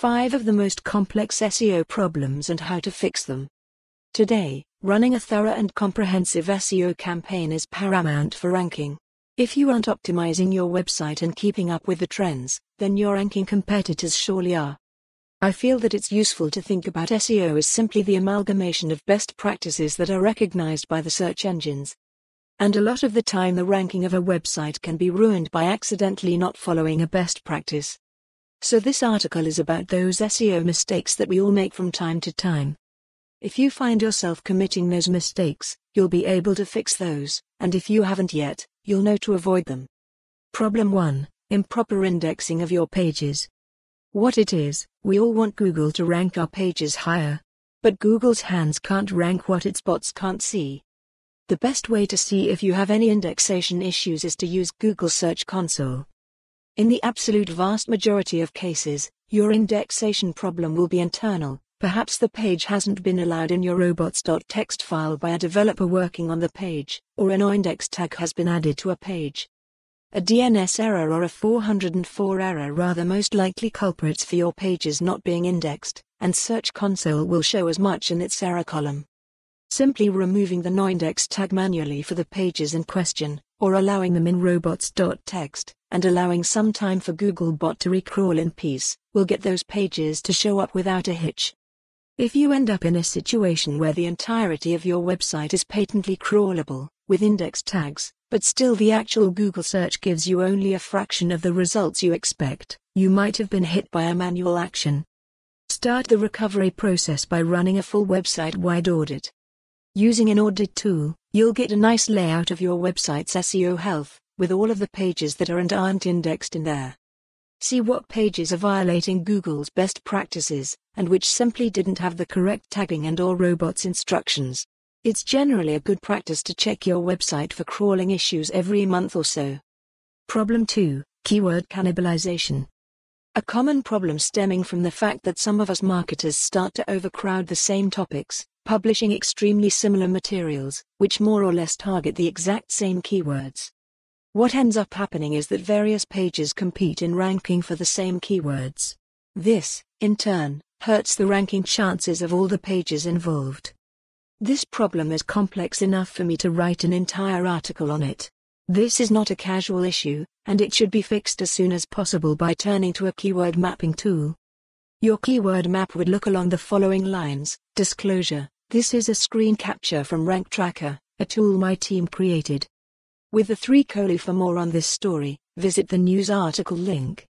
5 of the most complex SEO problems and how to fix them. Today, running a thorough and comprehensive SEO campaign is paramount for ranking. If you aren't optimizing your website and keeping up with the trends, then your ranking competitors surely are. I feel that it's useful to think about SEO as simply the amalgamation of best practices that are recognized by the search engines. And a lot of the time the ranking of a website can be ruined by accidentally not following a best practice. So this article is about those SEO mistakes that we all make from time to time. If you find yourself committing those mistakes, you'll be able to fix those, and if you haven't yet, you'll know to avoid them. Problem 1. Improper indexing of your pages. What it is, we all want Google to rank our pages higher. But Google's hands can't rank what its bots can't see. The best way to see if you have any indexation issues is to use Google Search Console. In the absolute vast majority of cases, your indexation problem will be internal. Perhaps the page hasn't been allowed in your robots.txt file by a developer working on the page, or a NOINDEX tag has been added to a page. A DNS error or a 404 error are the most likely culprits for your pages not being indexed, and Search Console will show as much in its error column. Simply removing the NOINDEX tag manually for the pages in question, or allowing them in robots.txt, and allowing some time for Googlebot to recrawl in peace, will get those pages to show up without a hitch. If you end up in a situation where the entirety of your website is patently crawlable, with index tags, but still the actual Google search gives you only a fraction of the results you expect, you might have been hit by a manual action. Start the recovery process by running a full website-wide audit. Using an audit tool, you'll get a nice layout of your website's SEO health, with all of the pages that are and aren't indexed in there. See what pages are violating Google's best practices, and which simply didn't have the correct tagging and/or robots instructions. It's generally a good practice to check your website for crawling issues every month or so. Problem 2. Keyword cannibalization. A common problem stemming from the fact that some of us marketers start to overcrowd the same topics, publishing extremely similar materials, which more or less target the exact same keywords. What ends up happening is that various pages compete in ranking for the same keywords. This, in turn, hurts the ranking chances of all the pages involved. This problem is complex enough for me to write an entire article on it. This is not a casual issue, and it should be fixed as soon as possible by turning to a keyword mapping tool. Your keyword map would look along the following lines. Disclosure: this is a screen capture from Rank Tracker, a tool my team created. With the 3 colon. For more on this story, visit the news article link.